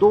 2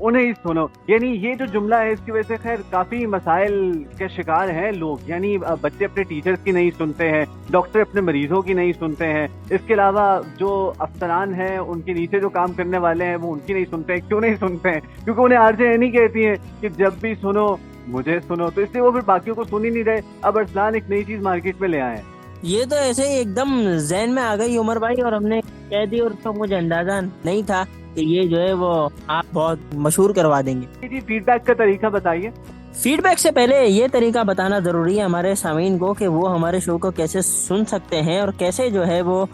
انہیں ہی سنو. یعنی یہ جو جملہ ہے اس کی وجہ سے خیر کافی مسائل کے شکار ہیں لوگ. یعنی بچے اپنے ٹیچرز کی نہیں سنتے ہیں, ڈاکٹر اپنے مریضوں کی نہیں سنتے ہیں, اس کے علاوہ جو افسران ہیں ان کے نیچے جو کام کرنے والے ہیں وہ ان کی نہیں سنتے ہیں. کیوں نہیں سنتے ہیں؟ کیونکہ انہیں آرجے یہ نہیں کہتی ہیں کہ جب بھی سنو مجھے سنو, تو اس لیے وہ پھر باقیوں کو سن ہی نہیں رہے. اب ارسلان ایک نئی چیز مارکیٹ میں لے آئے ہیں. یہ تو ایسے ہی ایک دم ذہن میں آ گئی عمر بھائی, اور ہم نے کہہ دی, اور تو مجھے اندازہ نہیں تھا کہ یہ جو ہے وہ آپ بہت مشہور کروا دیں گے. جی فیڈ بیک کا طریقہ بتائیے. فیڈ بیک سے پہلے یہ طریقہ بتانا ضروری ہے ہمارے سامعین کو کہ وہ ہمارے شو کو کیسے سن سکتے ہیں اور کیسے جو ہے وہ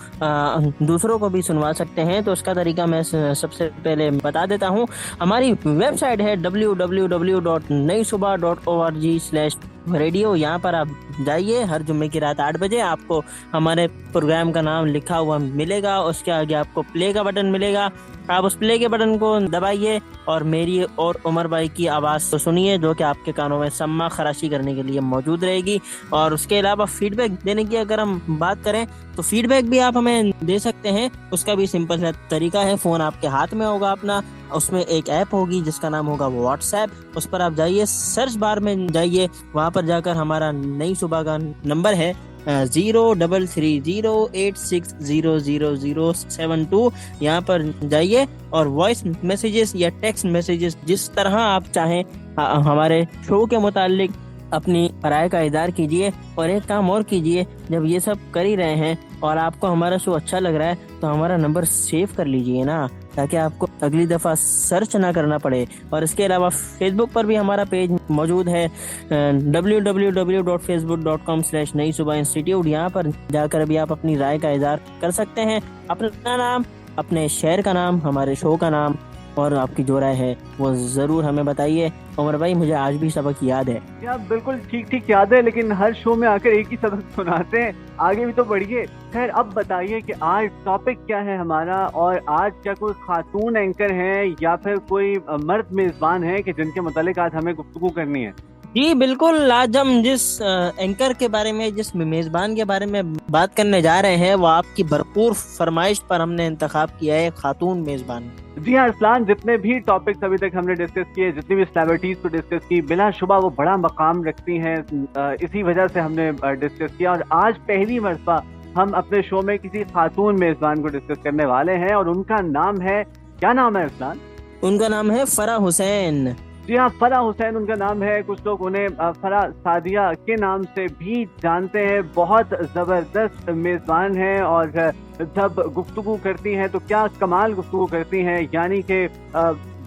دوسروں کو بھی سنوا سکتے ہیں. تو اس کا طریقہ میں سب سے پہلے بتا دیتا ہوں. ہماری ویب سائٹ ہے www.naisuba.org/radio. یہاں پر آپ جائیے, ہر جمعے کی رات 8 بجے آپ کو ہمارے پروگرام کا نام لکھا ہوا ملے گا. اس کے آگے آپ کو پلے کا بٹن ملے گا, آپ اس پلے کے بٹن کو دبائیے اور میری اور عمر بھائی کی آواز تو سنیے, جو کہ آپ کے کانوں میں سما خراشی کرنے کے لیے موجود رہے گی. اور اس کے علاوہ فیڈ بیک دینے کی اگر ہم بات کریں تو فیڈ بیک بھی آپ ہمیں دے سکتے ہیں. اس کا بھی سمپل طریقہ ہے, فون آپ کے ہاتھ میں ہوگا اپنا, اس میں ایک ایپ ہوگی جس کا نام ہوگا واٹس ایپ. اس پر آپ جائیے, سرچ بار میں جائیے, وہاں پر جا کر ہمارا نئی صبح کا نمبر ہے 033086000072. یہاں پر جائیے اور وائس میسیجز یا ٹیکسٹ میسیجز جس طرح آپ چاہیں ہمارے شو کے متعلق اپنی رائے کا اظہار کیجیے. اور ایک کام اور کیجیے, جب یہ سب کر ہی رہے ہیں اور آپ کو ہمارا شو اچھا لگ رہا ہے تو ہمارا نمبر سیو کر لیجیے نا, تاکہ آپ کو اگلی دفعہ سرچ نہ کرنا پڑے. اور اس کے علاوہ فیس بک پر بھی ہمارا پیج موجود ہے www.facebook.com/نئی صبح انسٹیٹیوٹ. یہاں پر جا کر بھی آپ اپنی رائے کا اظہار کر سکتے ہیں, اپنا نام, اپنے شہر کا نام, ہمارے شو کا نام, اور آپ کی جو رائے ہے وہ ضرور ہمیں بتائیے. عمر بھائی مجھے آج بھی سبق یاد ہے. بالکل ٹھیک یاد ہے, لیکن ہر شو میں آ کر ایک ہی سبق سناتے ہیں, آگے بھی تو بڑھیے. خیر اب بتائیے کہ آج ٹاپک کیا ہے ہمارا, اور آج کیا کوئی خاتون اینکر ہے یا پھر کوئی مرد میزبان ہے کہ جن کے متعلق آج ہمیں گفتگو کرنی ہے؟ جی بالکل, آج ہم جس اینکر کے بارے میں, جس میزبان کے بارے میں بات کرنے جا رہے ہیں وہ آپ کی بھرپور فرمائش پر ہم نے انتخاب کیا ہے خاتون میزبان. جی ہاں ارسلان, جتنے بھی ٹاپکس ابھی تک ہم نے ڈسکس کیے, جتنی بھی سیلیبریٹیز کو ڈسکس کی, بلا شبہ وہ بڑا مقام رکھتی ہیں, اسی وجہ سے ہم نے ڈسکس کیا. اور آج پہلی مرتبہ ہم اپنے شو میں کسی خاتون میزبان کو ڈسکس کرنے والے ہیں, اور ان کا نام ہے, کیا نام ہے ارسلان؟ ان کا نام ہے فرح حسین. جی ہاں فرح حسین ان کا نام ہے. کچھ لوگ انہیں فرح سعدیہ کے نام سے بھی جانتے ہیں. بہت زبردست میزبان ہیں, اور جب گفتگو کرتی ہیں تو کیا کمال گفتگو کرتی ہیں. یعنی کہ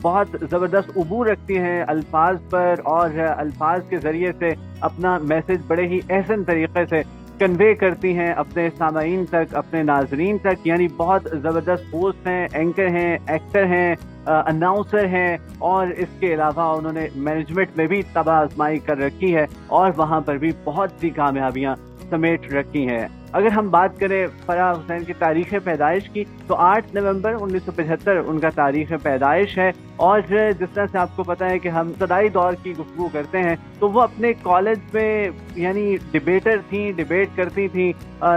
بہت زبردست عبور رکھتی ہیں الفاظ پر, اور الفاظ کے ذریعے سے اپنا میسج بڑے ہی احسن طریقے سے کنوے کرتی ہیں اپنے سامعین تک, اپنے ناظرین تک. یعنی بہت زبردست ہوسٹ ہیں, اینکر ہیں, ایکٹر ہیں, اناؤنسر ہیں, اور اس کے علاوہ انہوں نے مینجمنٹ میں بھی تباہ آزمائی کر رکھی ہے, اور وہاں پر بھی بہت سی کامیابیاں سمیٹ رکھی ہیں. اگر ہم بات کریں فرح حسین کی تاریخ پیدائش کی تو 8 نومبر 1975 ان کا تاریخ پیدائش ہے. اور جس طرح سے آپ کو پتا ہے کہ ہم ابتدائی دور کی گفتگو کرتے ہیں تو وہ اپنے کالج میں یعنی ڈبیٹر تھیں, ڈبیٹ کرتی تھیں.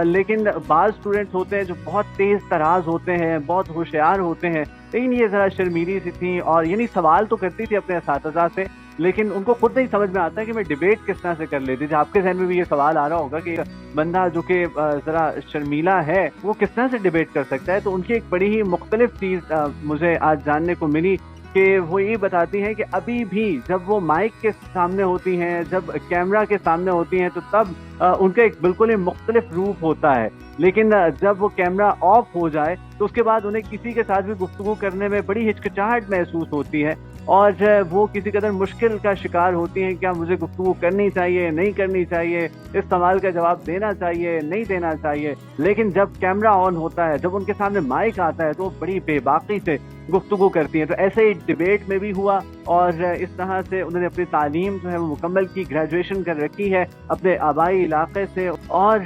لیکن بعض اسٹوڈنٹس ہوتے ہیں جو بہت تیز تراز ہوتے ہیں, بہت ہوشیار ہوتے ہیں, لیکن یہ ذرا شرمیلی سی تھیں, اور یعنی سوال تو کرتی تھی اپنے اساتذہ سے, لیکن ان کو خود نہیں سمجھ میں آتا کہ میں ڈبیٹ کس طرح سے کر لیتی تھی. آپ کے ذہن میں بھی یہ سوال آ رہا ہوگا کہ بندہ جو کہ ذرا شرمیلا ہے وہ کس طرح سے ڈبیٹ کر سکتا ہے. تو ان کی ایک بڑی ہی مختلف چیز مجھے آج جاننے کو ملی کہ وہ یہ بتاتی ہیں کہ ابھی بھی جب وہ مائک کے سامنے ہوتی ہیں, جب کیمرہ کے سامنے ہوتی ہیں, تو تب ان کا ایک بالکل ہی مختلف روپ ہوتا ہے. لیکن جب وہ کیمرہ آف ہو جائے تو اس کے بعد انہیں کسی کے ساتھ بھی گفتگو کرنے میں بڑی ہچکچاہٹ محسوس ہوتی ہے, اور وہ کسی قدر مشکل کا شکار ہوتی ہیں. کیا مجھے گفتگو کرنی چاہیے, نہیں کرنی چاہیے, اس سوال کا جواب دینا چاہیے, نہیں دینا چاہیے. لیکن جب کیمرہ آن ہوتا ہے, جب ان کے سامنے مائک آتا ہے, تو وہ بڑی بے باکی سے گفتگو کرتی ہیں. تو ایسے ہی ڈبیٹ میں بھی ہوا, اور اس طرح سے انہوں نے اپنی تعلیم جو ہے وہ مکمل کی, گریجویشن کر رکھی ہے اپنے آبائی علاقے سے. اور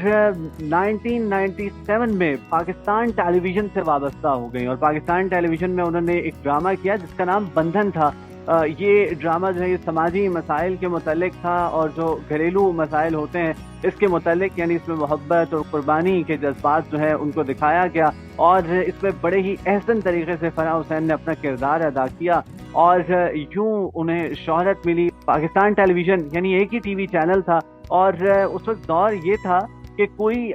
1997 میں پاکستان ٹیلی ویژن سے وابستہ ہو گئی, اور پاکستان ٹیلی ویژن میں انہوں نے ایک ڈرامہ کیا جس کا نام بندھن تھا. یہ ڈرامہ جو ہے یہ سماجی مسائل کے متعلق تھا, اور جو گھریلو مسائل ہوتے ہیں اس کے متعلق, یعنی اس میں محبت اور قربانی کے جذبات جو ہے ان کو دکھایا گیا, اور اس میں بڑے ہی احسن طریقے سے فرح حسین نے اپنا کردار ادا کیا. اور یوں انہیں شہرت ملی. پاکستان ٹیلی ویژن یعنی ایک ہی ٹی وی چینل تھا, اور اس وقت دور یہ تھا کہ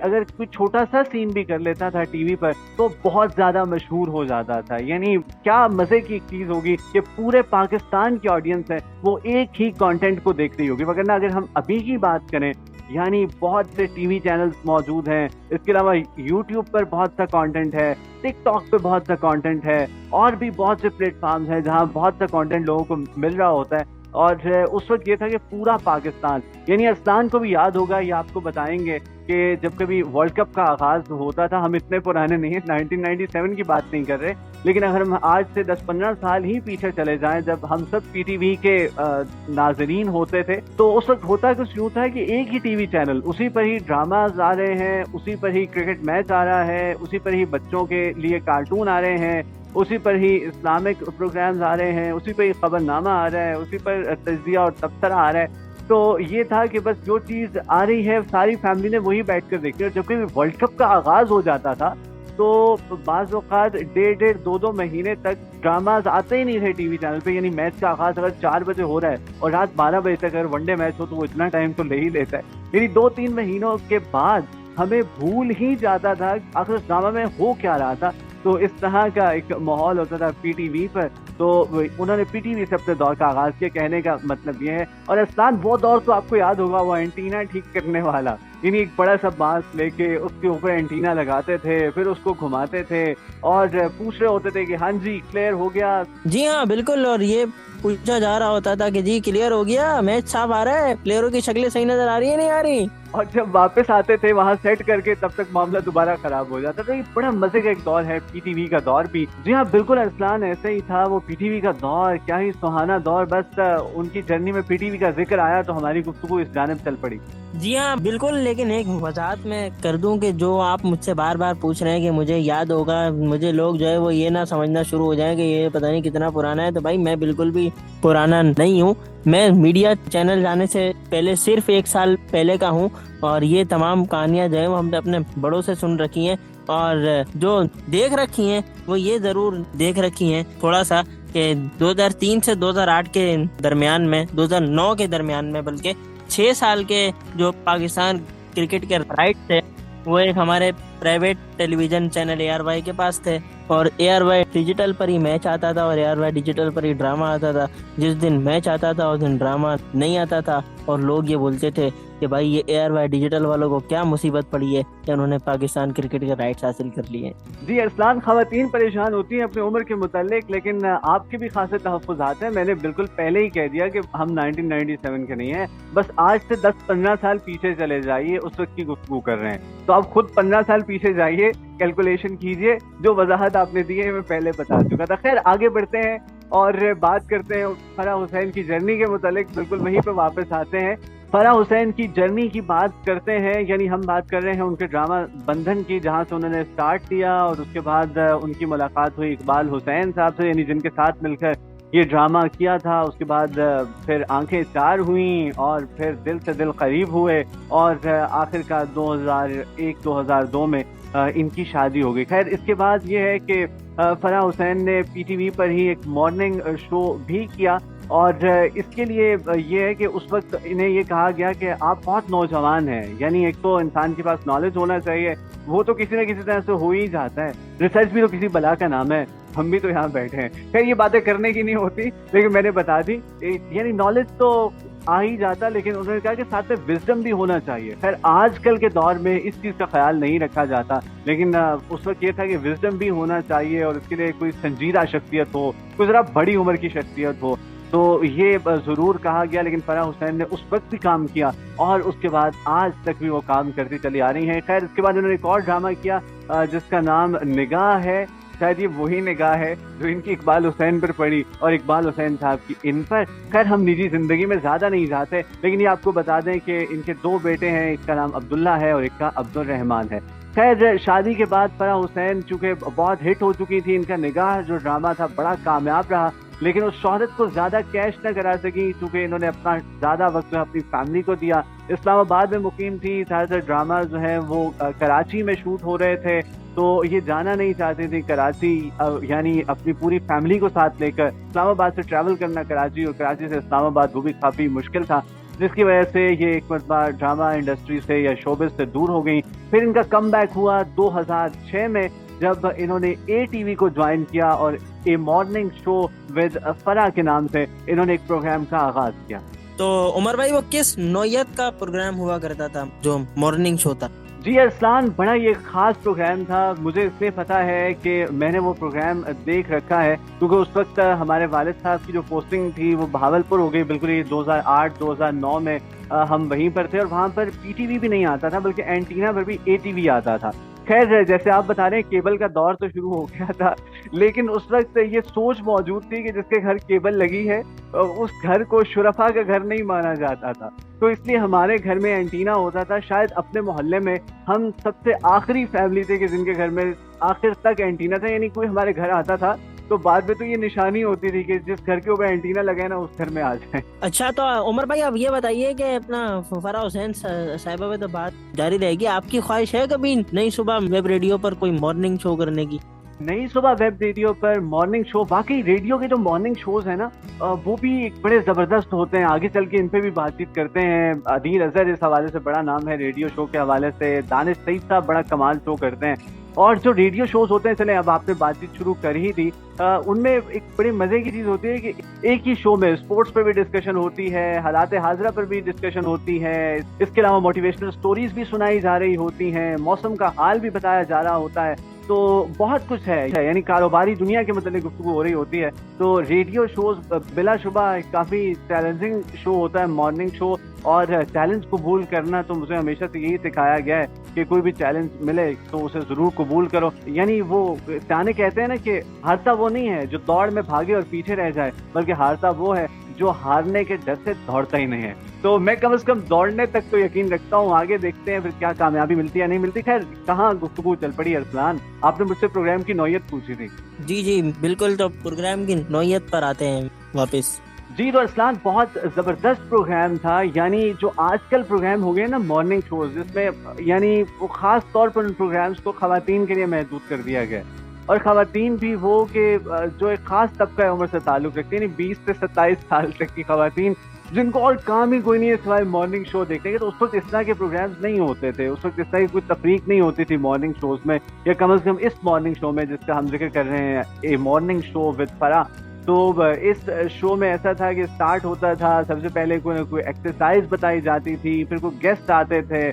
اگر کوئی چھوٹا سا سین بھی کر لیتا تھا ٹی وی پر تو بہت زیادہ مشہور ہو جاتا تھا. یعنی کیا مزے کی ایک چیز ہوگی کہ پورے پاکستان کی آڈینس ہے وہ ایک ہی کانٹینٹ کو دیکھ رہی ہوگی. وگرنہ اگر ہم ابھی کی بات کریں, یعنی بہت سے ٹی وی چینلز موجود ہیں, اس کے علاوہ یوٹیوب پر بہت سا کانٹینٹ ہے, ٹک ٹاک پہ بہت سا کانٹینٹ ہے, اور بھی بہت سے پلیٹ فارمز ہیں جہاں بہت سا کانٹینٹ لوگوں کو مل رہا ہوتا ہے. اور اس وقت یہ تھا کہ پورا پاکستان, یعنی ارسلان کو بھی یاد ہوگا, یہ آپ کو بتائیں گے کہ جب کبھی ورلڈ کپ کا آغاز ہوتا تھا, ہم اتنے پرانے نہیں ہیں, 1997 کی بات نہیں کر رہے, لیکن اگر ہم آج سے 10-15 سال ہی پیچھے چلے جائیں, جب ہم سب پی ٹی وی کے ناظرین ہوتے تھے, تو اس وقت ہوتا کچھ یوں تھا کہ ایک ہی ٹی وی چینل, اسی پر ہی ڈراماز آ رہے ہیں, اسی پر ہی کرکٹ میچ آ رہا ہے, اسی پر ہی بچوں کے لیے کارٹون آ رہے ہیں, اسی پر ہی اسلامک پروگرامز آ رہے ہیں, اسی پر ہی خبر نامہ آ رہا ہے, اسی پر تجزیہ اور تبصرہ آ رہا ہے. تو یہ تھا کہ بس جو چیز آ رہی ہے ساری فیملی نے وہی بیٹھ کر دیکھی. اور جب کہ ورلڈ کپ کا آغاز ہو جاتا تھا تو بعض اوقات 1.5-2 مہینے تک ڈراماز آتے ہی نہیں تھے ٹی وی چینل پہ. یعنی میچ کا آغاز اگر 4 بجے ہو رہا ہے اور رات 12 بجے تک اگر ون ڈے میچ ہو تو وہ اتنا ٹائم تو لے ہی لیتا ہے. یعنی 2-3 مہینوں کے بعد ہمیں بھول ہی جاتا تھا آخر اس ڈرامہ میں ہو کیا رہا تھا. تو اس طرح کا ایک ماحول ہوتا تھا پی ٹی وی پر. تو انہوں نے پی ٹی وی سے اپنے دور کا آغاز کیا, کہنے کا مطلب یہ ہے. اور ارسلان, وہ دور تو آپ کو یاد ہوگا, وہ اینٹینا ٹھیک کرنے والا, یعنی ایک بڑا سا بانس لے کے اس کے اوپر اینٹینا لگاتے تھے, پھر اس کو گھماتے تھے اور پوچھ رہے ہوتے تھے کہ ہاں جی کلیئر ہو گیا. جی ہاں بالکل, اور یہ پوچھا جا رہا ہوتا تھا کہ جی کلیئر ہو گیا, میچ صاف آ رہا ہے, پلیئروں کی شکلیں صحیح نظر آ رہی ہے نہیں آ رہی. اور جب واپس آتے تھے وہاں سیٹ کر کے, تب تک معاملہ دوبارہ خراب ہو جاتا. تو یہ بڑا مزے کا ایک دور ہے پی ٹی وی کا دور بھی. جی ہاں بالکل ارسلان, ایسے ہی تھا وہ پی ٹی وی کا دور, کیا ہی سہانا دور. بس ان کی جرنی میں پی ٹی وی کا ذکر آیا تو ہماری گفتگو اس جانب چل پڑی. جی ہاں بالکل, لیکن ایک وضاحت میں کر دوں کہ جو آپ مجھ سے بار بار پوچھ رہے ہیں کہ مجھے یاد ہوگا, مجھے لوگ جو ہے وہ یہ نہ سمجھنا شروع ہو جائیں کہ یہ پتہ نہیں کتنا پرانا ہے. تو بھائی میں بالکل بھی پرانا نہیں ہوں, میں میڈیا چینل جانے سے پہلے صرف 1 سال پہلے کا ہوں, اور یہ تمام کہانیاں جو ہیں وہ ہم نے اپنے بڑوں سے سن رکھی ہیں, اور جو دیکھ رکھی ہیں وہ یہ ضرور دیکھ رکھی ہیں تھوڑا سا کہ 2003 سے 2008 کے درمیان میں, 2009 کے درمیان میں بلکہ 6 سال کے جو پاکستان کرکٹ کے رائٹ تھے وہ ایک ہمارے private television channel A R Y کے پاس تھے, اور اے آر وائی ڈیجیٹل پر ہی میچ آتا تھا, اور اے آر وائی ڈیجیٹل پر ہی ڈرامہ آتا تھا. جس دن میچ آتا تھا اس دن ڈرامہ نہیں آتا تھا, اور لوگ یہ بولتے تھے کہ بھائی یہ اے آر وائی ڈیجیٹل والوں کو کیا مصیبت پڑی ہے کہ انہوں نے پاکستان کرکٹ کے رائٹس حاصل کر لیے. جی ارسلان, خواتین پریشان ہوتی ہیں اپنی عمر کے متعلق, لیکن آپ کے بھی خاصے تحفظات ہیں. میں نے بالکل پہلے ہی کہہ دیا کہ ہم 1997 کے نہیں ہیں, بس آج سے 10-15 سال پیچھے چلے جائیے, اس وقت کی گفتگو کر رہے ہیں. تو آپ خود 15 سال پیچھے جائیے, کیلکولیشن کیجئے, جو وضاحت آپ نے دی ہے میں پہلے بتا چکا تھا. خیر آگے بڑھتے ہیں اور بات کرتے ہیں فرح حسین کی جرنی کے متعلق. بالکل وہیں پہ واپس آتے ہیں, فرح حسین کی جرنی کی بات کرتے ہیں. یعنی ہم بات کر رہے ہیں ان کے ڈرامہ بندھن کی, جہاں سے انہوں نے سٹارٹ کیا, اور اس کے بعد ان کی ملاقات ہوئی اقبال حسین صاحب سے, یعنی جن کے ساتھ مل کر یہ ڈرامہ کیا تھا. اس کے بعد پھر آنکھیں 4 ہوئیں, اور پھر دل سے دل قریب ہوئے, اور آخر کا 2001-2002 میں ان کی شادی ہو گئی. خیر اس کے بعد یہ ہے کہ فرح حسین نے پی ٹی وی پر ہی ایک مارننگ شو بھی کیا, اور اس کے لیے یہ ہے کہ اس وقت انہیں یہ کہا گیا کہ آپ بہت نوجوان ہیں. یعنی ایک تو انسان کے پاس نالج ہونا چاہیے, وہ تو کسی نہ کسی طرح سے ہو ہی جاتا ہے, ریسرچ بھی تو کسی بلا کا نام ہے, ہم بھی تو یہاں بیٹھے ہیں. خیر یہ باتیں کرنے کی نہیں ہوتی, لیکن میں نے بتا دی. یعنی نالج تو آ ہی جاتا, لیکن انہوں نے کہا کہ ساتھ میں وزڈم بھی ہونا چاہیے. خیر آج کل کے دور میں اس چیز کا خیال نہیں رکھا جاتا, لیکن اس وقت یہ تھا کہ وزڈم بھی ہونا چاہیے, اور اس کے لیے کوئی سنجیدہ شخصیت ہو, کوئی ذرا بڑی عمر کی شخصیت ہو. تو یہ ضرور کہا گیا, لیکن فرح حسین نے اس وقت بھی کام کیا, اور اس کے بعد آج تک بھی وہ کام کرتی چلی آ رہی ہیں. خیر اس کے بعد انہوں نے ایک اور ڈرامہ کیا جس کا نام نگاہ ہے. شاید یہ وہی نگاہ ہے جو ان کی اقبال حسین پر پڑی, اور اقبال حسین صاحب کی ان پر. خیر ہم نجی زندگی میں زیادہ نہیں جاتے, لیکن یہ آپ کو بتا دیں کہ ان کے 2 بیٹے ہیں, ایک کا نام عبداللہ ہے اور ایک کا عبد الرحمان ہے. خیر شادی کے بعد فرح حسین چونکہ بہت ہٹ ہو چکی تھی, ان کا نگاہ جو ڈرامہ تھا بڑا کامیاب رہا, لیکن اس شہرت کو زیادہ کیش نہ کرا سکی, چونکہ انہوں نے اپنا زیادہ وقت اپنی فیملی کو دیا. اسلام آباد میں مقیم تھی, زیادہ تر ڈرامہ جو ہیں وہ کراچی میں شوٹ ہو رہے تھے, تو یہ جانا نہیں چاہتے تھے کراچی، یعنی اپنی پوری فیملی کو ساتھ لے کر اسلام آباد سے ٹریول کرنا کراچی، اور کراچی سے اسلام آباد وہ بھی کافی مشکل تھا، جس کی وجہ سے یہ ایک مرتبہ ڈرامہ انڈسٹری سے یا شوبز سے دور ہو گئی۔ پھر ان کا کم بیک ہوا 2006 میں، جب انہوں نے اے ٹی وی کو جوائن کیا اور اے مارننگ شو ود فرح کے نام سے انہوں نے ایک پروگرام کا آغاز کیا۔ تو عمر بھائی وہ کس نوعیت کا پروگرام ہوا کرتا تھا جو مارننگ شو تھا؟ جی ارسلان، بڑا یہ خاص پروگرام تھا، مجھے اس لیے پتا ہے کہ میں نے وہ پروگرام دیکھ رکھا ہے کیونکہ اس وقت ہمارے والد صاحب کی جو پوسٹنگ تھی وہ بہاولپور ہو گئی، بالکل یہ 2008-2009 میں ہم وہیں پر تھے، اور وہاں پر پی ٹی وی بھی نہیں آتا تھا بلکہ اینٹینا پر بھی اے ٹی وی آتا تھا۔ خیر جیسے آپ بتا رہے ہیں کیبل کا دور تو شروع ہو گیا تھا، لیکن اس وقت یہ سوچ موجود تھی کہ جس کے گھر کیبل لگی ہے اس گھر کو شرفا کا گھر نہیں مانا جاتا تھا، تو اس لیے ہمارے گھر میں اینٹینا ہوتا تھا۔ شاید اپنے محلے میں ہم سب سے آخری فیملی تھے کہ جن کے گھر میں آخر تک اینٹینا تھا، یعنی کوئی ہمارے گھر آتا تھا تو بعد میں تو یہ نشانی ہوتی تھی کہ جس گھر کے اوپر اینٹینا لگے نا اس گھر میں آ جائیں۔ اچھا، تو عمر بھائی آپ یہ بتائیے کہ اپنا فرح حسین صاحبہ پہ تو بات جاری رہے گی، آپ کی خواہش ہے کبھی نئی صبح ویب ریڈیو پر کوئی مارننگ شو کرنے کی؟ نئی صبح ویب ریڈیو پر مارننگ شو، واقعی ریڈیو کے جو مارننگ شوز ہیں نا وہ بھی بڑے زبردست ہوتے ہیں، آگے چل کے ان پہ بھی بات چیت کرتے ہیں۔ عدیل اظہر اس حوالے سے بڑا نام ہے ریڈیو شو کے حوالے سے، دانش سعید صاحب بڑا کمال شو کرتے ہیں، اور جو ریڈیو شوز ہوتے ہیں، چلیں اب آپ نے بات چیت شروع کر ہی دی، ان میں ایک بڑی مزے کی چیز ہوتی ہے کہ ایک ہی شو میں اسپورٹس پہ بھی ڈسکشن ہوتی ہے، حالات حاضرہ پر بھی ڈسکشن ہوتی ہے، اس کے علاوہ موٹیویشنل سٹوریز بھی سنائی جا رہی ہوتی ہیں، موسم کا حال بھی بتایا جا رہا ہوتا ہے، تو بہت کچھ ہے، یعنی کاروباری دنیا کے متعلق گفتگو ہو رہی ہوتی ہے۔ تو ریڈیو شوز بلا شبہ کافی چیلنجنگ شو ہوتا ہے مارننگ شو، اور چیلنج قبول کرنا تو مجھے ہمیشہ سے یہی سکھایا گیا ہے کہ کوئی بھی چیلنج ملے تو اسے ضرور قبول کرو، یعنی وہ سیانے کہتے ہیں نا کہ ہارتا وہ نہیں ہے جو دوڑ میں بھاگے اور پیچھے رہ جائے، بلکہ ہارتا وہ ہے جو ہارنے کے ڈر سے دوڑتا ہی نہیں ہے۔ تو میں کم از کم دوڑنے تک تو یقین رکھتا ہوں، آگے دیکھتے ہیں پھر کیا کامیابی ملتی ہے نہیں ملتی۔ خیر کہاں گفتگو چل پڑی ارسلان، آپ نے مجھ سے پروگرام کی نوعیت پوچھی تھی۔ جی بالکل، تو پروگرام کی نوعیت پر آتے ہیں واپس۔ جی تو ارسلان، بہت زبردست پروگرام تھا، یعنی جو آج کل پروگرام ہو گئے نا مارننگ شوز، جس میں یعنی وہ خاص طور پر ان پروگرامز کو خواتین کے لیے محدود کر دیا گیا، اور خواتین بھی وہ کہ جو ایک خاص طبقہ عمر سے تعلق رکھتی ہیں، یعنی 20 سے 27 سال تک کی خواتین جن کو اور کام ہی کوئی نہیں ہے سوائے مارننگ شو دیکھنے کے، تو اس وقت اس طرح کے پروگرامز نہیں ہوتے تھے، اس وقت اس طرح کی کوئی تفریق نہیں ہوتی تھی مارننگ شوز میں، یا کم از کم اس مارننگ شو میں جس کا ہم ذکر کر رہے ہیں، اے مارننگ شو ود فرح۔ تو اس شو میں ایسا تھا کہ سٹارٹ ہوتا تھا، سب سے پہلے کوئی نہ کوئی ایکسرسائز بتائی جاتی تھی، پھر کوئی گیسٹ آتے تھے،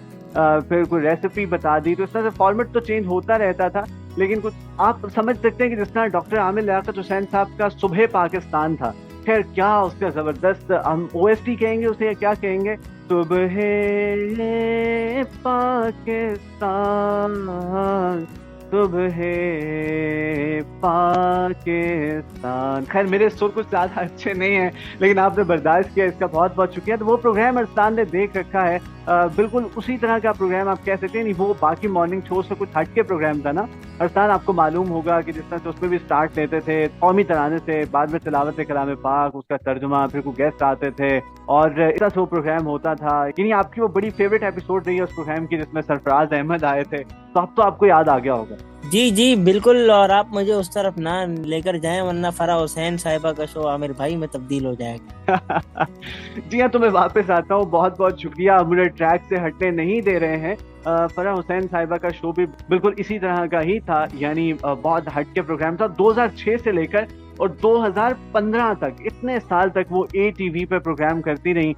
پھر کوئی ریسیپی بتا دی، تو اس طرح سے فارمیٹ تو چینج ہوتا رہتا تھا، لیکن کچھ آپ سمجھ سکتے ہیں کہ جس طرح ڈاکٹر عامر لیاقت حسین صاحب کا صبح پاکستان تھا، خیر کیا اس کا زبردست، ہم او ایس ٹی کہیں گے اسے یا کیا کہیں گے، صبح پاکستان صبح پاکستان۔ خیر میرے سر کچھ زیادہ اچھے نہیں ہیں، لیکن آپ نے برداشت کیا، اس کا بہت بہت شکریہ۔ تو وہ پروگرام ارسلان نے دیکھ رکھا ہے، بالکل اسی طرح کا پروگرام آپ کہہ سکتے ہیں، وہ باقی مارننگ شو سے کچھ ہٹ کے پروگرام تھا نا ارسلان، آپ کو معلوم ہوگا کہ جس طرح سے اس میں بھی سٹارٹ لیتے تھے قومی ترانے سے، بعد میں تلاوت کلام پاک، اس کا ترجمہ، پھر کوئی گیسٹ آتے تھے، اور اس طرح سے وہ پروگرام ہوتا تھا۔ یعنی آپ کی وہ بڑی فیوریٹ ایپیسوڈ رہی ہے اس پروگرام کی جس میں سرفراز احمد آئے تھے، تو اب تو آپ کو یاد آ گیا ہوگا۔ جی بالکل، اور آپ مجھے اس طرف نہ لے کر جائیں ورنہ فرح حسین صاحبہ کا شو عامر بھائی میں تبدیل ہو جائے گا۔ جی ہاں، تو میں واپس آتا ہوں، بہت بہت شکریہ، مجھے ٹریک سے ہٹنے نہیں دے رہے ہیں۔ فرح حسین صاحبہ کا شو بھی بالکل اسی طرح کا ہی تھا، یعنی بہت ہٹ کے پروگرام تھا، 2006 سے لے کر اور 2015 تک، اتنے سال تک وہ اے ٹی وی پہ پروگرام کرتی رہی،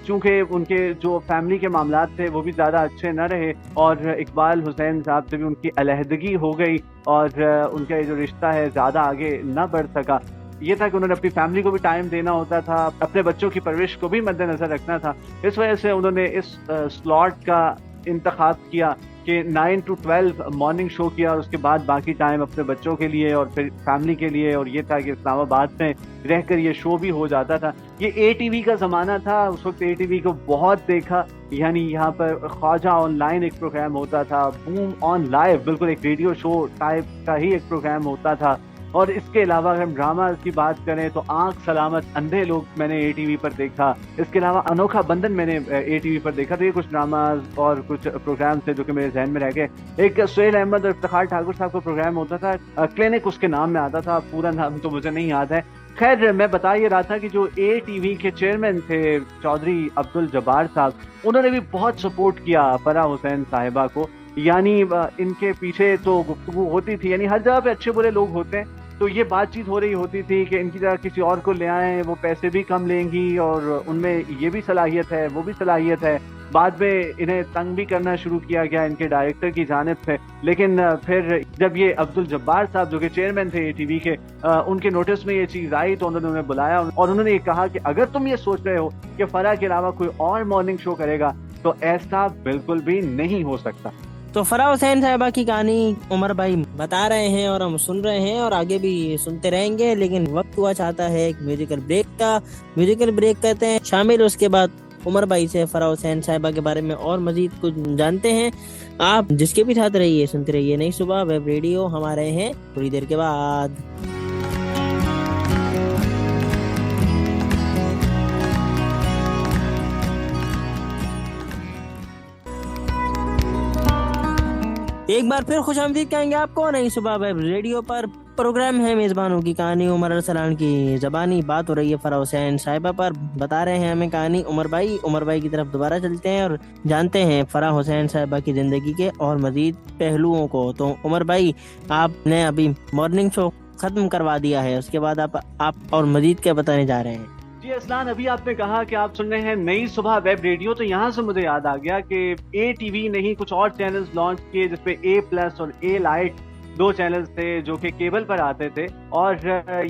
چونکہ ان کے جو فیملی کے معاملات تھے وہ بھی زیادہ اچھے نہ رہے، اور اقبال حسین صاحب سے بھی ان کی علیحدگی ہو گئی، اور ان کا یہ جو رشتہ ہے زیادہ آگے نہ بڑھ سکا۔ یہ تھا کہ انہوں نے اپنی فیملی کو بھی ٹائم دینا ہوتا تھا، اپنے بچوں کی پرورش کو بھی مد نظر رکھنا تھا، اس وجہ سے انہوں نے اس سلاٹ کا انتخاب کیا کہ 9 to 12 مارننگ شو کیا، اور اس کے بعد باقی ٹائم اپنے بچوں کے لیے اور پھر فیملی کے لیے، اور یہ تھا کہ اسلام آباد میں رہ کر یہ شو بھی ہو جاتا تھا۔ یہ اے ٹی وی کا زمانہ تھا، اس وقت اے ٹی وی کو بہت دیکھا، یعنی یہاں پر خواجہ آن لائن ایک پروگرام ہوتا تھا، بوم آن لائیو، بالکل ایک ریڈیو شو ٹائپ کا ہی ایک پروگرام ہوتا تھا، اور اس کے علاوہ اگر ہم ڈراما کی بات کریں تو آنکھ سلامت اندھے لوگ میں نے ATV پر دیکھا. اس کے علاوہ انوکھا بندھن میں نے ATV پر دیکھا. تو یہ کچھ ڈراماز اور کچھ پروگرامس تھے جو کہ میرے ذہن میں رہ گئے. ایک سہیل احمد اور افتخار ٹھاکر صاحب کا پروگرام ہوتا تھا, کلینک اس کے نام میں آتا تھا, پورا نام تو مجھے نہیں یاد ہے. خیر میں بتا یہ رہا تھا کہ جو ATV کے چیئرمین تھے چودھری عبد الجبار صاحب, انہوں نے بھی بہت سپورٹ کیا فرح حسین صاحبہ کو. یعنی ان کے پیچھے تو گفتگو ہوتی تھی, یعنی ہر جگہ پہ اچھے برے لوگ ہوتے ہیں, تو یہ بات چیت ہو رہی ہوتی تھی کہ ان کی جگہ کسی اور کو لے آئیں, وہ پیسے بھی کم لیں گی اور ان میں یہ بھی صلاحیت ہے وہ بھی صلاحیت ہے. بعد میں انہیں تنگ بھی کرنا شروع کیا گیا ان کے ڈائریکٹر کی جانب سے. لیکن پھر جب یہ عبد الجبار صاحب جو کہ چیئرمین تھے ATV کے, ان کے نوٹس میں یہ چیز آئی تو انہوں نے انہیں بلایا اور انہوں نے یہ کہا کہ اگر تم یہ سوچ رہے ہو کہ فرح کے علاوہ کوئی اور مارننگ شو کرے گا تو ایسا بالکل بھی نہیں ہو سکتا. تو فرح حسین صاحبہ کی کہانی عمر بھائی بتا رہے ہیں اور ہم سن رہے ہیں اور آگے بھی سنتے رہیں گے, لیکن وقت ہوا چاہتا ہے ایک میوزیکل بریک کا. میوزیکل بریک کہتے ہیں شامل, اس کے بعد عمر بھائی سے فرح حسین صاحبہ کے بارے میں اور مزید کچھ جانتے ہیں. آپ جس کے بھی ساتھ رہیے, سنتے رہیے نئی صبح ویب ریڈیو. ہمارے ہیں تھوڑی دیر کے بعد. ایک بار پھر خوش آمدید کہیں گے آپ کو نئی صبح ویب ریڈیو پر. پروگرام ہے میزبانوں کی کہانی. عمر ارسلان کی زبانی بات ہو رہی ہے فرح حسین صاحبہ پر. بتا رہے ہیں ہمیں کہانی عمر بھائی کی طرف دوبارہ چلتے ہیں اور جانتے ہیں فرح حسین صاحبہ کی زندگی کے اور مزید پہلوؤں کو. تو عمر بھائی, آپ نے ابھی مارننگ شو ختم کروا دیا ہے, اس کے بعد آپ اور مزید کیا بتانے جا رہے ہیں؟ جی اسلان, ابھی آپ نے کہا کہ آپ سن رہے ہیں نئی صبح ویب ریڈیو, تو یہاں سے مجھے یاد آ گیا کہ ATV نے ہی کچھ اور چینلز لانچ کیے جس پہ A+ اور A لائٹ, دو چینلز تھے جو کہ کیبل پر آتے تھے. اور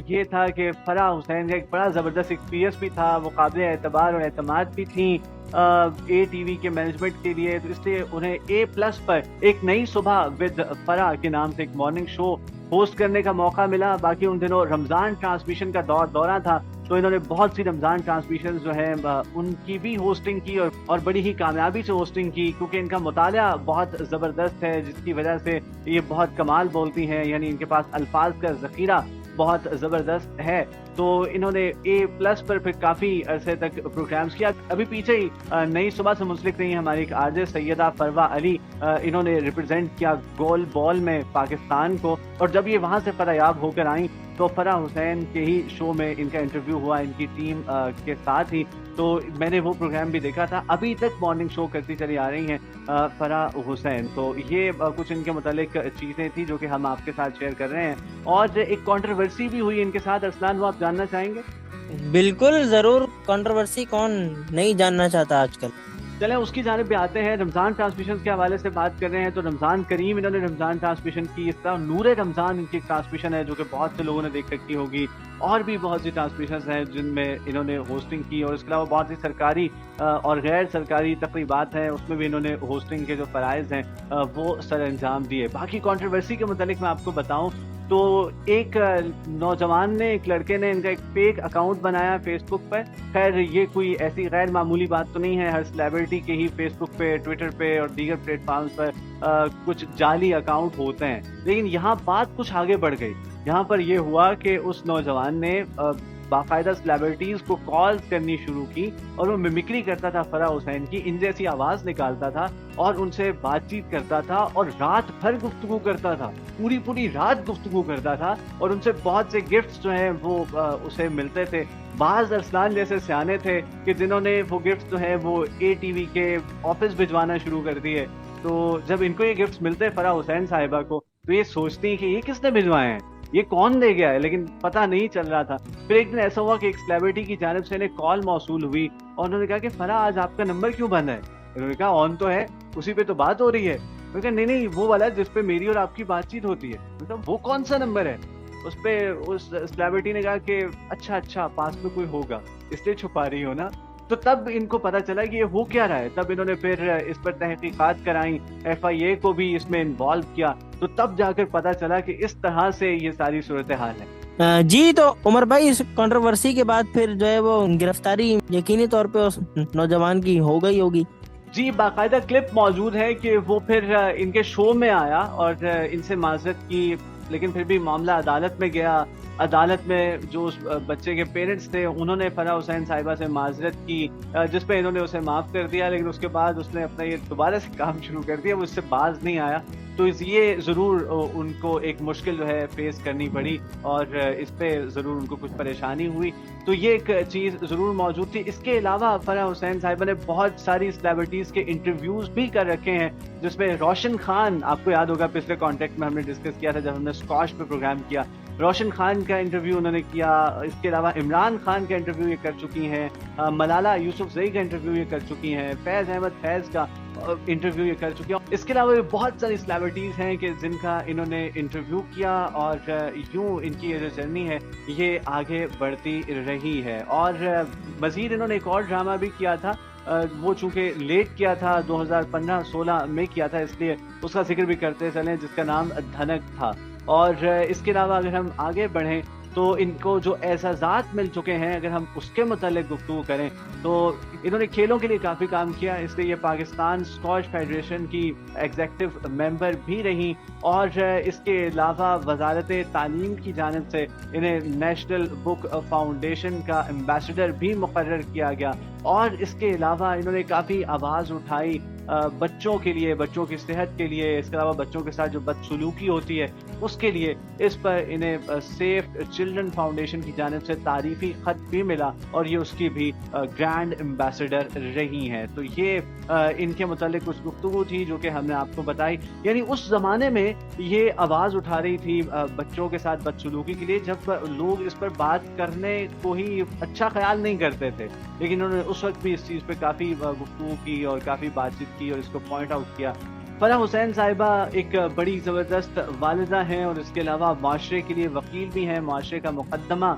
یہ تھا کہ فرح حسین کا ایک بڑا زبردست ایکسپیرینس بھی تھا, وہ قابل اعتبار اور اعتماد بھی تھیں ATV کے مینجمنٹ کے لیے. تو اس لیے انہیں A+ پر ایک نئی صبح ود فرح کے نام سے ایک مارننگ شو ہوسٹ کرنے کا موقع ملا. باقی ان دنوں رمضان ٹرانسمیشن کا دورہ تھا, تو انہوں نے بہت سی رمضان ٹرانسمیشن جو ہیں ان کی بھی ہوسٹنگ کی اور بڑی ہی کامیابی سے ہوسٹنگ کی, کیونکہ ان کا مطالعہ بہت زبردست ہے جس کی وجہ سے یہ بہت کمال بولتی ہیں. یعنی ان کے پاس الفاظ کا ذخیرہ بہت زبردست ہے. تو انہوں نے A+ پر پھر کافی عرصے تک پروگرامز کیا. ابھی پیچھے ہی نئی صبح سے منسلک رہی ہماری ایک RJ سیدہ فروا علی, انہوں نے ریپرزینٹ کیا گول بال میں پاکستان کو, اور جب یہ وہاں سے فریاب ہو کر آئیں تو فرح حسین کے ہی شو میں ان کا انٹرویو ہوا ان کی ٹیم کے ساتھ ہی. تو میں نے وہ پروگرام بھی دیکھا تھا. ابھی تک مارننگ شو کرتی چلی آ رہی ہیں فرح حسین. تو یہ کچھ ان کے متعلق چیزیں تھیں جو کہ ہم آپ کے ساتھ شیئر کر رہے ہیں. اور ایک کنٹروورسی بھی ہوئی ان کے ساتھ, ارسلان, وہ آپ جاننا چاہیں گے؟ بالکل ضرور, کنٹروورسی کون نہیں جاننا چاہتا آج کل. چلیں اس کی جانب بھی آتے ہیں. رمضان ٹرانسمیشن کے حوالے سے بات کر رہے ہیں تو رمضان کریم انہوں نے رمضان ٹرانسمیشن کی. اس طرح نور رمضان ان کی ٹرانسمیشن ہے جو کہ بہت سے لوگوں نے دیکھ رکھی ہوگی. اور بھی بہت سی ٹرانسمیشنز ہیں جن میں انہوں نے ہوسٹنگ کی, اور اس کے علاوہ بہت سی سرکاری اور غیر سرکاری تقریبات ہیں, اس میں بھی انہوں نے ہوسٹنگ کے جو فرائض ہیں وہ سر انجام دیے. باقی کنٹروورسی کے متعلق میں آپ کو بتاؤں تو ایک نوجوان نے, ایک لڑکے نے ان کا ایک فیک اکاؤنٹ بنایا فیس بک پر. خیر یہ کوئی ایسی غیر معمولی بات تو نہیں ہے, ہر سیلیبریٹی کے ہی فیس بک پہ, ٹویٹر پہ اور دیگر پلیٹ فارمز پر کچھ جعلی اکاؤنٹ ہوتے ہیں. لیکن یہاں بات کچھ آگے بڑھ گئی. یہاں پر یہ ہوا کہ اس نوجوان نے باقاعدہ سیلیبریٹیز کو کال کرنی شروع کی اور وہ ممکری کرتا تھا فرح حسین کی, ان جیسی آواز نکالتا تھا اور ان سے بات چیت کرتا تھا اور رات بھر گفتگو کرتا تھا, پوری رات گفتگو کرتا تھا, اور ان سے بہت سے گفٹس جو ہیں وہ اسے ملتے تھے. بعض ارسلان جیسے سیانے تھے کہ جنہوں نے وہ گفٹس جو ہیں وہ ATV کے آفس بھجوانا شروع کر دیے. تو جب ان کو یہ گفٹس ملتے فرح حسین صاحبہ کو تو یہ سوچتی ہیں کہ یہ کس نے بھجوائے ہیں, یہ کون لے گیا ہے, لیکن پتہ نہیں چل رہا تھا. پھر ایک دن ایسا ہوا کہ ایک سیلیبریٹی کی جانب سے انہیں کال موصول ہوئی اور انہوں نے کہا کہ فرح آج آپ کا نمبر کیوں بند ہے؟ انہوں نے کہا آن تو ہے, اسی پہ تو بات ہو رہی ہے. انہوں نے کہا نہیں وہ والا جس پہ میری اور آپ کی بات چیت ہوتی ہے. مطلب وہ کون سا نمبر ہے؟ اس پہ اس سیلیبریٹی نے کہا کہ اچھا پاس میں کوئی ہوگا اس لیے چھپا رہی ہو نا. تو تب ان کو پتا چلا کہ یہ ہو کیا رہا ہے. تب انہوں نے پھر اس پر تحقیقات کرائیں, FIA کو بھی اس میں انوالو کیا. تو تب جا کر پتا چلا کہ اس طرح سے یہ ساری صورتحال ہے. جی تو عمر بھائی, اس کنٹروورسی کے بعد پھر جو ہے وہ گرفتاری یقینی طور پہ اس نوجوان کی ہو گئی ہوگی. جی باقاعدہ کلپ موجود ہے کہ وہ پھر ان کے شو میں آیا اور ان سے معذرت کی. لیکن پھر بھی معاملہ عدالت میں گیا. عدالت میں جو اس بچے کے پیرنٹس تھے انہوں نے فرح حسین صاحبہ سے معذرت کی, جس پہ انہوں نے اسے معاف کر دیا, لیکن اس کے بعد اس نے اپنا یہ دوبارہ سے کام شروع کر دیا, وہ اس سے باز نہیں آیا. تو یہ ضرور ان کو ایک مشکل جو ہے فیس کرنی پڑی, اور اس پہ ضرور ان کو کچھ پریشانی ہوئی. تو یہ ایک چیز ضرور موجود تھی. اس کے علاوہ فرح حسین صاحبہ نے بہت ساری سیلیبریٹیز کے انٹرویوز بھی کر رکھے ہیں, جس میں روشن خان, آپ کو یاد ہوگا پچھلے کانٹیکٹ میں ہم نے ڈسکس کیا تھا جب ہم نے اسکواش پہ پروگرام کیا, روشن خان کا انٹرویو انہوں نے کیا. اس کے علاوہ عمران خان کا انٹرویو یہ کر چکی ہیں, ملالہ یوسفزئی کا انٹرویو یہ کر چکی ہیں, فیض احمد فیض کا انٹرویو یہ کر چکی ہیں. اس کے علاوہ بہت ساری سیلیبریٹیز ہیں کہ جن کا انہوں نے انٹرویو کیا, اور یوں ان کی یہ جو جرنی ہے یہ آگے بڑھتی رہی ہے. اور مزید انہوں نے ایک اور ڈرامہ بھی کیا تھا, وہ چونکہ لیٹ کیا تھا, 2015-16 میں کیا تھا, اس لیے اس کا ذکر بھی کرتے چلیں, جس کا نام دھنک تھا. اور اس کے علاوہ اگر ہم آگے بڑھیں تو ان کو جو اعزازات مل چکے ہیں, اگر ہم اس کے متعلق گفتگو کریں تو انہوں نے کھیلوں کے لیے کافی کام کیا, اس لیے یہ پاکستان اسکواش فیڈریشن کی ایگزیکٹو ممبر بھی رہیں. اور اس کے علاوہ وزارت تعلیم کی جانب سے انہیں نیشنل بک فاؤنڈیشن کا ایمبیسڈر بھی مقرر کیا گیا. اور اس کے علاوہ انہوں نے کافی آواز اٹھائی بچوں کے لیے, بچوں کی صحت کے لیے, اس کے علاوہ بچوں کے ساتھ جو بدسلوکی ہوتی ہے اس کے لیے. اس پر انہیں سیف چلڈرن فاؤنڈیشن کی جانب سے تعریفی خط بھی ملا, اور یہ اس کی بھی گرینڈ ایمبیسڈر رہی ہیں. تو یہ ان کے متعلق کچھ گفتگو تھی جو کہ ہم نے آپ کو بتائی. یعنی اس زمانے میں یہ آواز اٹھا رہی تھی بچوں کے ساتھ بدسلوکی کے لیے, جب لوگ اس پر بات کرنے کو ہی اچھا خیال نہیں کرتے تھے, لیکن انہوں نے اس وقت بھی اس چیز پہ کافی گفتگو کی اور کافی بات چیت کی اور اس کو پوائنٹ آؤٹ کیا. فرح حسین صاحبہ ایک بڑی زبردست والدہ ہیں, اور اس کے علاوہ معاشرے کے لیے وکیل بھی ہیں, معاشرے کا مقدمہ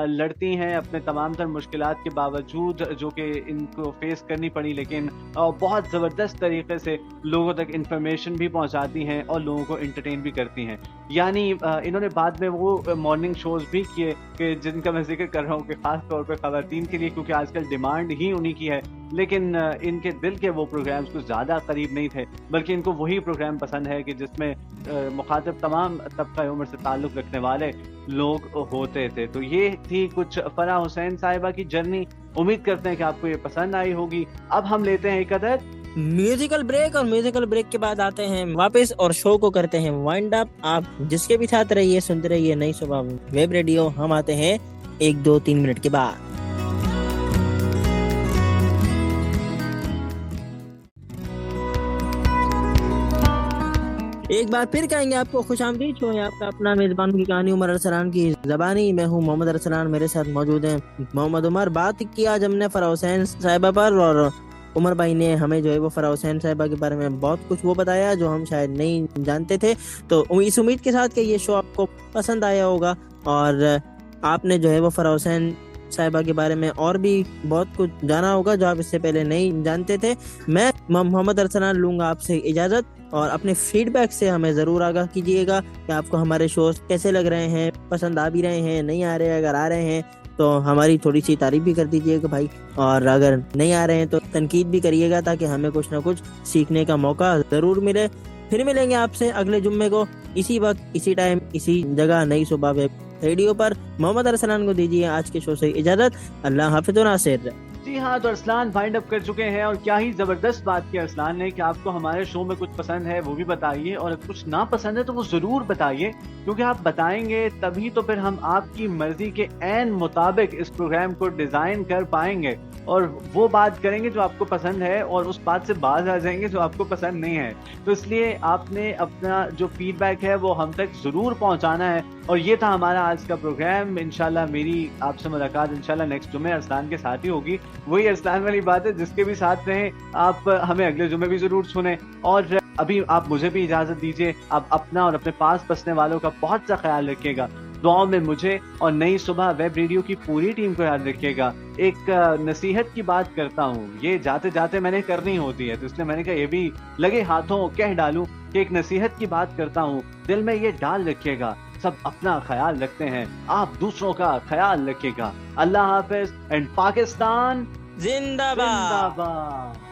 لڑتی ہیں اپنے تمام تر مشکلات کے باوجود جو کہ ان کو فیس کرنی پڑی, لیکن بہت زبردست طریقے سے لوگوں تک انفارمیشن بھی پہنچاتی ہیں اور لوگوں کو انٹرٹین بھی کرتی ہیں. یعنی انہوں نے بعد میں وہ مارننگ شوز بھی کیے کہ جن کا میں ذکر کر رہا ہوں کہ خاص طور پہ خواتین کے لیے, کیونکہ آج کل ڈیمانڈ ہی انہی کی ہے, لیکن ان کے دل کے وہ پروگرامز کچھ زیادہ قریب نہیں تھے, بلکہ ان کو وہی پروگرام پسند ہے کہ جس میں مخاطب تمام طبقہ عمر سے تعلق رکھنے والے لوگ ہوتے تھے. تو یہ تھی کچھ فرح حسین صاحبہ کی جرنی. امید کرتے ہیں کہ آپ کو یہ پسند آئی ہوگی. اب ہم لیتے ہیں ایک عدد میوزیکل بریک, اور میوزیکل بریک کے بعد آتے ہیں واپس اور شو کو کرتے ہیں وائنڈ اپ. آپ جس کے بھی ساتھ رہیے, سنتے رہیے نئی صبح ویب ریڈیو. ہم آتے ہیں 1-2-3 منٹ کے بعد. ایک بار پھر کہیں گے آپ کو خوش آمدید. شو ہے آپ کا اپنا میزبان کی کہانی عمر ارسلان کی زبانی. میں ہوں محمد ارسلان, میرے ساتھ موجود ہیں محمد عمر. بات کیا جب نے فرح حسین صاحبہ پر, اور عمر بھائی نے ہمیں جو ہے وہ فرح حسین صاحبہ کے بارے میں بہت کچھ وہ بتایا جو ہم شاید نہیں جانتے تھے. تو اس امید کے ساتھ کہ یہ شو آپ کو پسند آیا ہوگا, اور آپ نے جو ہے وہ فرح حسین صاحبہ کے بارے میں اور بھی بہت کچھ جانا ہوگا جو آپ اس سے پہلے نہیں جانتے تھے. میں محمد ارسلان لوں گا آپ سے اجازت, اور اپنے فیڈ بیک سے ہمیں ضرور آگاہ کیجیے گا کہ آپ کو ہمارے شوز کیسے لگ رہے ہیں, پسند آ بھی رہے ہیں, نہیں آ رہے. اگر آ رہے ہیں تو ہماری تھوڑی سی تعریف بھی کر دیجیے گا بھائی, اور اگر نہیں آ رہے ہیں تو تنقید بھی کریے گا, تاکہ ہمیں کچھ نہ کچھ سیکھنے کا موقع ضرور ملے. پھر ملیں گے آپ سے اگلے جمعے کو اسی وقت, اسی ٹائم, اسی جگہ, نئی صبح ویب ریڈیو پر. محمد ارسلان کو دیجیے آج کے شو سے اجازت. اللہ حافظ و ناصر. جی ہاں, تو ارسلان فائنڈ اپ کر چکے ہیں, اور کیا ہی زبردست بات کی ارسلان نے کہ آپ کو ہمارے شو میں کچھ پسند ہے وہ بھی بتائیے, اور کچھ ناپسند ہے تو وہ ضرور بتائیے, کیونکہ آپ بتائیں گے تبھی تو پھر ہم آپ کی مرضی کے عین مطابق اس پروگرام کو ڈیزائن کر پائیں گے, اور وہ بات کریں گے جو آپ کو پسند ہے, اور اس بات سے باز آ جائیں گے جو آپ کو پسند نہیں ہے. تو اس لیے آپ نے اپنا جو فیڈ بیک ہے وہ ہم تک ضرور پہنچانا ہے. اور یہ تھا ہمارا آج کا پروگرام. انشاءاللہ میری آپ سے ملاقات انشاءاللہ نیکسٹ جمعے ارسلان کے ساتھ ہی ہوگی. وہی ارسلان والی بات ہے, جس کے بھی ساتھ رہیں آپ ہمیں اگلے جمعے بھی ضرور سنیں. اور ابھی آپ مجھے بھی اجازت دیجیے. آپ اپنا اور اپنے پاس بسنے والوں کا بہت سا خیال رکھیے گا. دعاؤں میں مجھے اور نئی صبح ویب ریڈیو کی پوری ٹیم کو یاد رکھیے گا. ایک نصیحت کی بات کرتا ہوں, یہ جاتے جاتے میں نے کرنی ہوتی ہے, تو اس لیے میں نے کہا یہ بھی لگے ہاتھوں کہہ ڈالوں کہ ایک نصیحت کی بات کرتا ہوں. دل میں یہ ڈال رکھیے گا, سب اپنا خیال رکھتے ہیں, آپ دوسروں کا خیال رکھیے گا. اللہ حافظ, اینڈ پاکستان زندہ باد. زندہ باد.